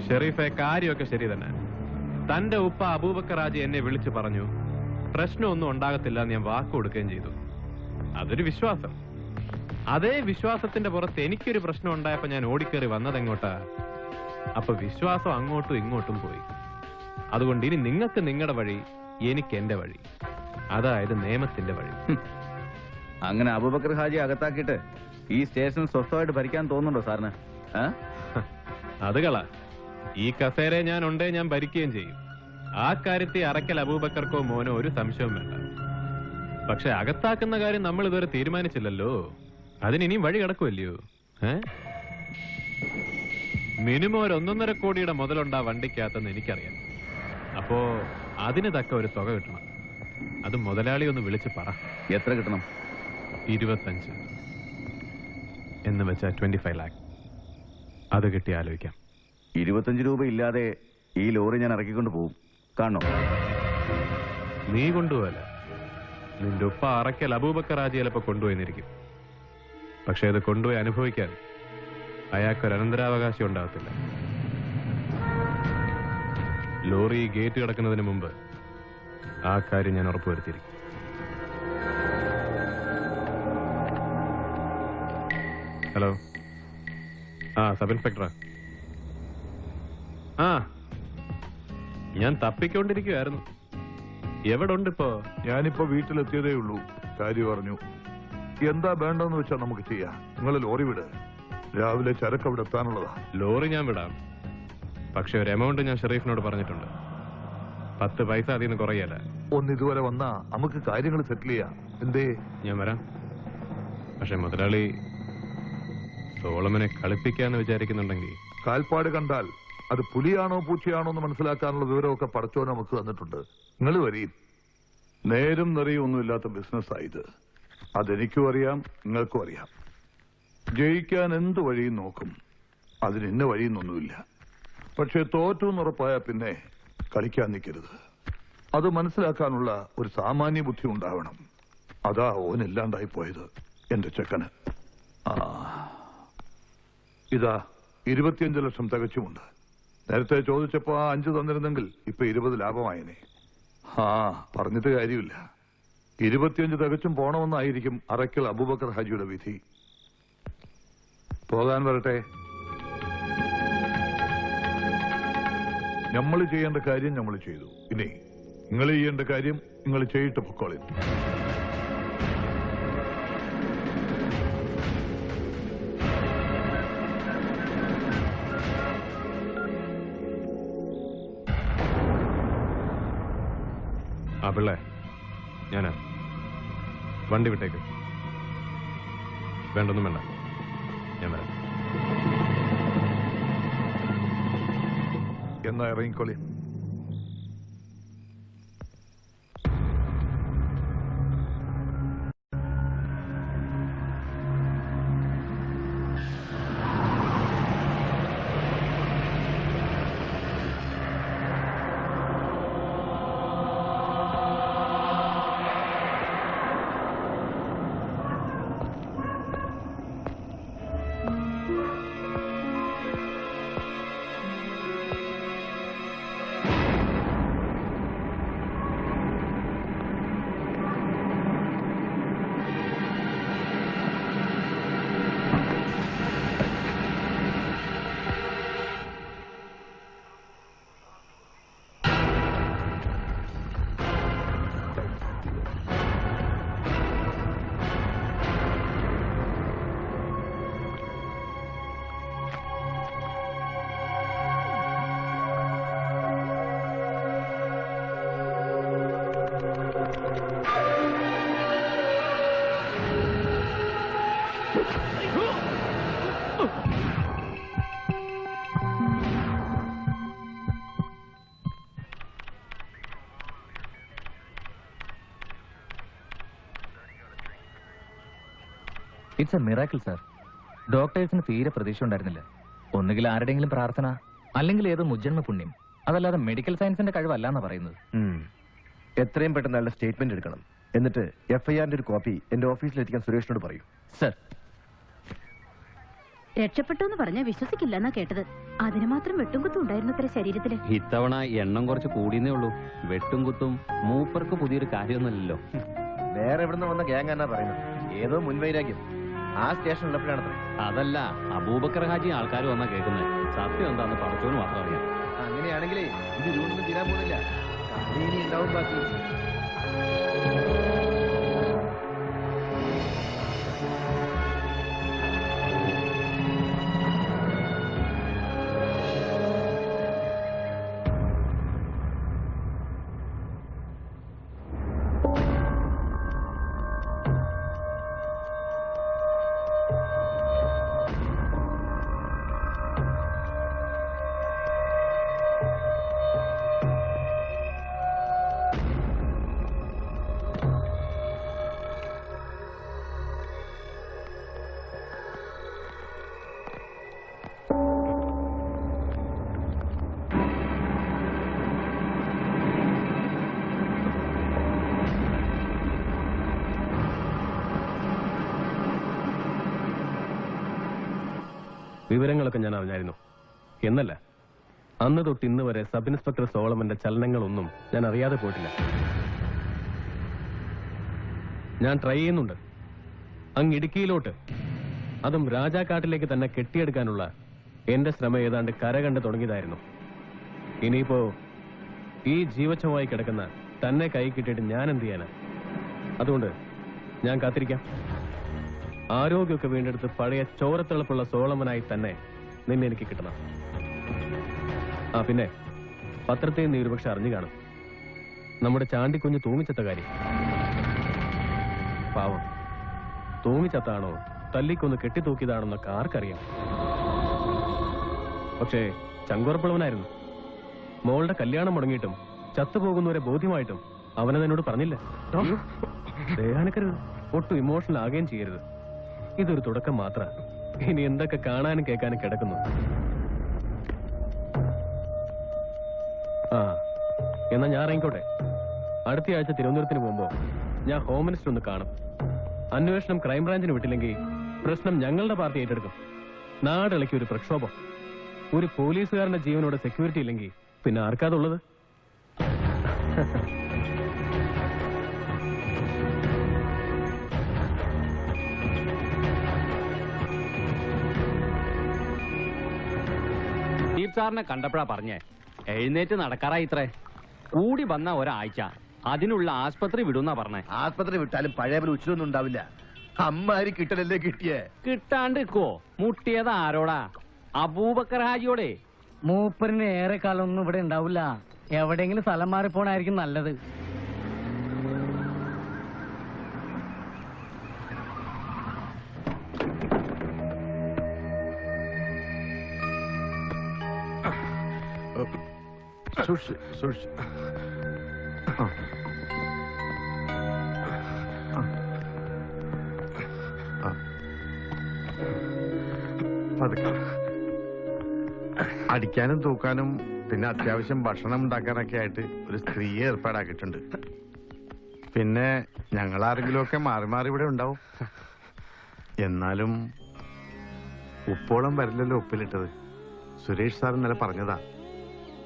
ഷെരീഫെ, കാര്യമൊക്കെ ശരി തന്നെ. തന്റെ ഉപ്പ അബൂബക്കർ ഹാജി എന്നെ വിളിച്ചു പറഞ്ഞു പ്രശ്നമൊന്നും ഉണ്ടാകത്തില്ല എന്ന് ഞാൻ വാക്ക് കൊടുക്കുകയും ചെയ്തു. അതൊരു വിശ്വാസം. അതേ വിശ്വാസത്തിന്റെ പുറത്ത് എനിക്കൊരു പ്രശ്നം ഉണ്ടായപ്പോ ഞാൻ ഓടിക്കേറി വന്നതെങ്ങോട്ടാ? അപ്പൊ വിശ്വാസം അങ്ങോട്ടും ഇങ്ങോട്ടും പോയി. അതുകൊണ്ട് ഇനി നിങ്ങൾക്ക് നിങ്ങളുടെ വഴി, എനിക്ക് എന്റെ വഴി, അതായത് നിയമത്തിന്റെ വഴി. അങ്ങനെ അബൂബക്കർ ഹാജി അകത്താക്കിയിട്ട് ഈ സ്റ്റേഷൻ സ്വസ്ഥമായിട്ട് ഭരിക്കാൻ തോന്നുന്നുണ്ടോ സാറിന്? അത് കള. ഈ കസേരയെ ഞാൻ ഉണ്ടേ ഞാൻ ഭരിക്കുകയും ചെയ്യും. ആ കാര്യത്തിൽ അറക്കൽ അബൂബക്കർക്കോ മോനോ ഒരു സംശയവും വേണ്ട. പക്ഷെ അകത്താക്കുന്ന കാര്യം നമ്മൾ ഇതുവരെ തീരുമാനിച്ചില്ലല്ലോ. അതിനിയും വഴി കിടക്കുമല്ലയോ? മിനിമം ഒരു 1.5 കോടിയുടെ മുതലുണ്ടാ വണ്ടിക്കകത്തെന്ന് എനിക്കറിയാം. അപ്പോ അതിന് തക്ക ഒരു തുക കിട്ടണം. അത് മുതലാളി ഒന്ന് വിളിച്ച് പറ. എത്ര കിട്ടണം? 25 എന്ന് വെച്ചാൽ 25 ലാഖ്. അത് കിട്ടി ആലോചിക്കാം. 25 രൂപ ഇല്ലാതെ ഈ ലോറി ഞാൻ ഇറക്കിക്കൊണ്ട് പോകും. കാണോ? നീ കൊണ്ടുപോകല. നിന്റെ ഉപ്പ അറക്കൽ അബൂബക്കർ ഹാജി ചിലപ്പോ കൊണ്ടുപോയിന്നിരിക്കും. പക്ഷെ അത് കൊണ്ടുപോയി അനുഭവിക്കാൻ അയാൾക്കൊരു അനന്തരാവകാശം ഉണ്ടാകത്തില്ല. ലോറി ഗേറ്റ് കിടക്കുന്നതിന് മുമ്പ് ആ കാര്യം ഞാൻ ഉറപ്പുവരുത്തിയിരിക്കും. Hello, sub ഇൻസ്പെക്ടറാ? ഞാൻ തപ്പിക്കൊണ്ടിരിക്കുവായിരുന്നു. എവിടെ ഉണ്ട് ഇപ്പോ? ഞാനിപ്പോ വീട്ടിലെത്തിയതേ ഉള്ളൂ. കാര്യം പറഞ്ഞു. എന്താ വേണ്ടെന്ന് വെച്ചാൽ നമുക്ക് ചെയ്യാം. നിങ്ങൾ ലോറി വിട്. രാവിലെ ചരക്ക് അവിടെ എത്താനുള്ളതാ. ലോറി ഞാൻ വിടാം. പക്ഷെ ഒരു എമൗണ്ട് ഞാൻ ഷെരീഫിനോട് പറഞ്ഞിട്ടുണ്ട്. 10 പൈസ അതിൽ നിന്ന് കുറയല്ല. ഇതുവരെ വന്നാ നമുക്ക് കാര്യങ്ങൾ സെറ്റിൽ ചെയ്യാം. എന്തേ? ഞാൻ വരാം. പക്ഷെ മുതലാളി സോളമനെ കളിപ്പിക്കാന്ന് വിചാരിക്കുന്നുണ്ടെങ്കിൽ കാൽപ്പാട് കണ്ടാൽ അത് പുലിയാണോ പൂച്ചയാണോ എന്ന് മനസ്സിലാക്കാനുള്ള വിവരമൊക്കെ പടച്ചോ നമുക്ക് തന്നിട്ടുണ്ട്. നിങ്ങൾ വരീം. നേരും നിറയും ഒന്നുമില്ലാത്ത ബിസിനസ്സായത്. അതെനിക്കും അറിയാം, നിങ്ങൾക്കും അറിയാം. ജയിക്കാൻ എന്ത് വഴിയും നോക്കും. അതിന് ഇന്ന വഴിയെന്നൊന്നുമില്ല. പക്ഷെ തോറ്റു എന്നുറപ്പായാൽ പിന്നെ കളിക്കാൻ നിൽക്കരുത്. അത് മനസ്സിലാക്കാനുള്ള ഒരു സാമാന്യ ബുദ്ധി ഉണ്ടാവണം. അതാ ഓനില്ലാണ്ടായി പോയത് എന്റെ ചെക്കന്. ഇതാ 25 ലക്ഷം തികച്ചുമുണ്ട്. നേരത്തെ ചോദിച്ചപ്പോ 5 തന്നിരുന്നെങ്കിൽ ഇപ്പൊ 20 ലാഭമായനെ. പറഞ്ഞിട്ട് കാര്യമില്ല. 25 തികച്ചും പോണമെന്നായിരിക്കും അറക്കൽ അബൂബക്കർ ഹാജിയുടെ വിധി. പോകാൻ വരട്ടെ. നമ്മൾ ചെയ്യേണ്ട കാര്യം നമ്മൾ ചെയ്തു. ഇനി നിങ്ങൾ ചെയ്യേണ്ട കാര്യം നിങ്ങൾ ചെയ്തിട്ട് പൊക്കോളി. പിള്ളേ, ഞാനാ. വണ്ടി വിട്ടേക്ക്. വേണ്ടൊന്നും വേണ്ട, ഞാൻ വരാം. എന്നാ ഇറങ്ങിക്കോളി. It's a miracle sir. ഡോക്ടേഴ്സിന് തീരെ പ്രതീക്ഷ ഉണ്ടായിരുന്നില്ല. ഒന്നുകിൽ ആരുടെയെങ്കിലും പ്രാർത്ഥന, അല്ലെങ്കിൽ ഏതോ മുജ്ജന്മ പുണ്യം. അതല്ലാതെ മെഡിക്കൽ സയൻസിന്റെ കഴിവല്ലാന്നാ പറയുന്നത്. എത്രയും പെട്ടെന്ന് അയാളുടെ സ്റ്റേറ്റ്മെന്റ് എടുക്കണം. എന്നിട്ട് FIRന്റെ ഒരു കോപ്പി എന്റെ ഓഫീസിൽ എത്തിക്കാൻ സുരേഷിനോട് പറയൂ. സർ. രക്ഷപ്പെട്ടു എന്ന് പറഞ്ഞാൽ വിശ്വസിക്കില്ലെന്നാ കേട്ടത്. അതിന് മാത്രം വെട്ടും കുത്തും ഉണ്ടായിരുന്നത്ര ശരീരത്തില്. ഇത്തവണ എണ്ണം കുറച്ച് കൂടിയെന്നേ ഉള്ളൂ. വെട്ടും കുത്തും മൂപ്പർക്ക് പുതിയൊരു കാര്യമൊന്നുമല്ലല്ലോ. വേറെ എവിടുന്ന് വന്ന ഗ്യാങ് എന്നാ പറയുന്നത്? ഏതോ മുൻവൈരാഗ്യം ആ സ്റ്റേഷൻ ഉള്ളപ്പോഴാണ്. അതല്ല, അബൂബക്കർ ഹാജി ആൾക്കാർ വന്നാ കേൾക്കുന്നത്. സത്യം എന്താന്ന് പറച്ചോന്ന് മാത്രം അറിയാം. അങ്ങനെയാണെങ്കിലേ ഇത് ഇതുകൊണ്ടൊന്നും തീരാൻ പോകുന്നില്ല. ഇനി ഉണ്ടാവും ബാക്കി. വിവരങ്ങളൊക്കെ ഞാൻ അറിഞ്ഞായിരുന്നു. എന്നല്ല, അന്ന് തൊട്ട് ഇന്ന് വരെ സബ് ഇൻസ്പെക്ടർ സോളമന്റെ ചലനങ്ങളൊന്നും ഞാൻ അറിയാതെ പോയിട്ടില്ല. ഞാൻ ട്രൈ ചെയ്യുന്നുണ്ട്. അങ്ങ് ഇടുക്കിയിലോട്ട്, അതും രാജാക്കാട്ടിലേക്ക് തന്നെ കെട്ടിയെടുക്കാനുള്ള എന്റെ ശ്രമം ഏതാണ്ട് കരകണ്ട് തുടങ്ങിയതായിരുന്നു. ഇനിയിപ്പോ ഈ ജീവച്ഛമായി കിടക്കുന്ന തന്നെ കൈ കിട്ടിയിട്ട് ഞാൻ എന്ത് ചെയ്യാനാ? അതുകൊണ്ട് ഞാൻ കാത്തിരിക്കാം. ആരോഗ്യമൊക്കെ വീണ്ടെടുത്ത് പഴയ ചോരത്തിളപ്പുള്ള സോളമനായി തന്നെ നിന്നെ എനിക്ക് കിട്ടണം. ആ പിന്നെ പത്രത്തിൽ നീ ഒരുപക്ഷെ അറിഞ്ഞു കാണും, നമ്മുടെ ചാണ്ടിക്കുഞ്ഞ് തൂങ്ങിച്ചത്ത കാര്യം. പാവം, തൂങ്ങിച്ചത്താണോ തല്ലിക്കൊന്ന് കെട്ടിത്തൂക്കിയതാണെന്നൊക്കെ ആർക്കറിയാം. പക്ഷേ ചങ്കുറപ്പുള്ളവനായിരുന്നു. മോളുടെ കല്യാണം മുടങ്ങിയിട്ടും ചത്തുപോകുന്നവരെ ബോധ്യമായിട്ടും അവനതെന്നോട് പറഞ്ഞില്ല. ദേഹാനക്കരുത്, ഒട്ടും ഇമോഷണൽ ആകുകയും ചെയ്യരുത്. ഇതൊരു തുടക്കം മാത്രം. ഇനി എന്തൊക്കെ കാണാനും കേൾക്കാനും കിടക്കുന്നു. ആ എന്നാ ഞാൻ ഇറങ്ങിക്കോട്ടെ. അടുത്ത ആഴ്ച തിരുവനന്തപുരത്തിന് പോകുമ്പോ ഞാൻ ഹോം മിനിസ്റ്റർ ഒന്ന് കാണും. അന്വേഷണം ക്രൈംബ്രാഞ്ചിന് വിട്ടില്ലെങ്കിൽ പ്രശ്നം ഞങ്ങളുടെ പാർട്ടി ഏറ്റെടുക്കും. നാടിളക്കി ഒരു പ്രക്ഷോഭം. ഒരു പോലീസുകാരന്റെ ജീവനോട് സെക്യൂരിറ്റി ഇല്ലെങ്കിൽ പിന്നെ ആർക്കാതുള്ളത്? ദീപ് സാറിനെ കണ്ടപ്പോഴാ പറഞ്ഞേ, എഴുന്നേറ്റ് നടക്കാറായി ഇത്രേ. കൂടി വന്ന ഒരാഴ്ച, അതിനുള്ള ആസ്പത്രി വിടുന്നാ പറഞ്ഞേ. ആസ്പത്രി വിട്ടാലും പഴയ പോലെ ഉച്ചിലൊന്നും ഉണ്ടാവില്ല. അമ്മാരി കിട്ടലല്ലേ കിട്ടിയേ. കിട്ടാണ്ടിരിക്കോ? മുട്ടിയത് ആരോടാ? അബൂബക്കർ ഹാജിയോടെ. മൂപ്പരിന് ഏറെ കാലമൊന്നും ഇവിടെ ഉണ്ടാവില്ല. എവിടെയെങ്കിലും സ്ഥലം മാറിപ്പോണായിരിക്കും നല്ലത്. അടിക്കാനും തൂക്കാനും പിന്നെ അത്യാവശ്യം ഭക്ഷണം ഉണ്ടാക്കാനൊക്കെ ആയിട്ട് ഒരു സ്ത്രീയെ ഏർപ്പാടാക്കിയിട്ടുണ്ട്. പിന്നെ ഞങ്ങളാരെങ്കിലുമൊക്കെ മാറി മാറി ഇവിടെ ഉണ്ടാവും. എന്നാലും ഉപ്പോളം വരില്ലല്ലോ ഉപ്പിലിട്ടത്. സുരേഷ് സാർ ഇന്നലെ പറഞ്ഞതാ,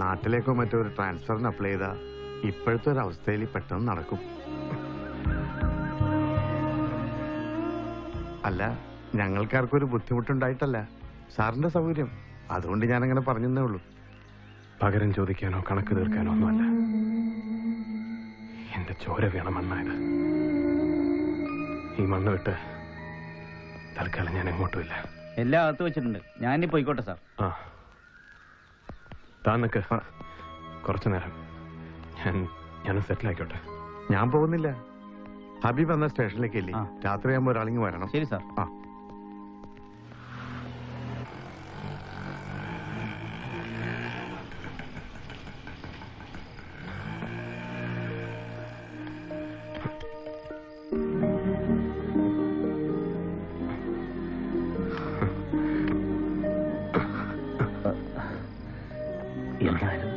നാട്ടിലേക്കോ മറ്റോ ഒരു ട്രാൻസ്ഫറിന് അപ്ലൈ ചെയ്താ ഇപ്പോഴത്തെ ഒരു അവസ്ഥയിൽ പെട്ടെന്ന് നടക്കും. അല്ല, ഞങ്ങൾക്കാർക്കൊരു ബുദ്ധിമുട്ടുണ്ടായിട്ടല്ല, സാറിന്റെ സൗകര്യം. അതുകൊണ്ട് ഞാനങ്ങനെ പറഞ്ഞതേ ഉള്ളൂ. പകരം ചോദിക്കാനോ കണക്ക് തീർക്കാനോ ഒന്നുമല്ല. എന്റെ ചോര വീണ മണ്ണായത്. ഈ മണ്ണ് വിട്ട് തൽക്കാലം ഞാൻ എങ്ങോട്ടുമില്ല. എല്ലാം അകത്ത് വെച്ചിട്ടുണ്ട്. ഞാനിനി പോയിക്കോട്ടെ സാർ. ആ താൻ നിക്ക്, കുറച്ചു നേരം ഞാൻ സെറ്റിൽ ആയിക്കോട്ടെ. ഞാൻ പോകുന്നില്ല. ഹബീബ് എന്ന സ്റ്റേഷനിലേക്ക് ഇല്ലേ, രാത്രിയാകുമ്പോൾ ഒരാളിങ്ങ് വരണം. ശരി സാർ. ആ എന്നാലും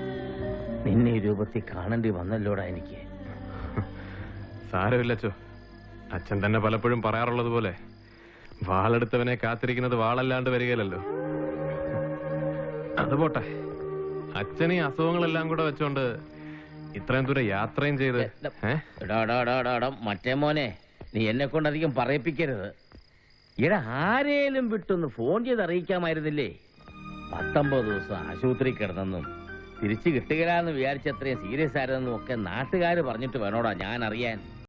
നിന്നെ ഈ രൂപത്തിൽ കാണേണ്ടി വന്നല്ലോടാ എനിക്ക്. സാരമില്ലച്ചോ, അച്ഛൻ തന്നെ പലപ്പോഴും പറയാറുള്ളത് പോലെ വാളെടുത്തവനെ കാത്തിരിക്കുന്നത് വാളല്ലാണ്ട് വരികയില്ലല്ലോ. അത് പോട്ടെ, അച്ഛൻ ഈ അസുഖങ്ങളെല്ലാം കൂടെ വെച്ചോണ്ട് ഇത്രയും ദൂരം യാത്രയും ചെയ്ത് മറ്റേ മോനെ, നീ എന്നെ കൊണ്ട് അധികം പറയിപ്പിക്കരുത്. ഇവിടെ ആരേലും വിട്ടൊന്ന് ഫോൺ ചെയ്ത് അറിയിക്കാമായിരുന്നില്ലേ? 19 ദിവസം ആശുപത്രി കിടന്നെന്നും തിരിച്ചു കിട്ടുകയില്ലെന്ന് വിചാരിച്ചത്രയും സീരിയസ് ആയിരുന്നെന്നും ഒക്കെ നാട്ടുകാർ പറഞ്ഞിട്ട് വേണോടാ ഞാൻ അറിയാൻ.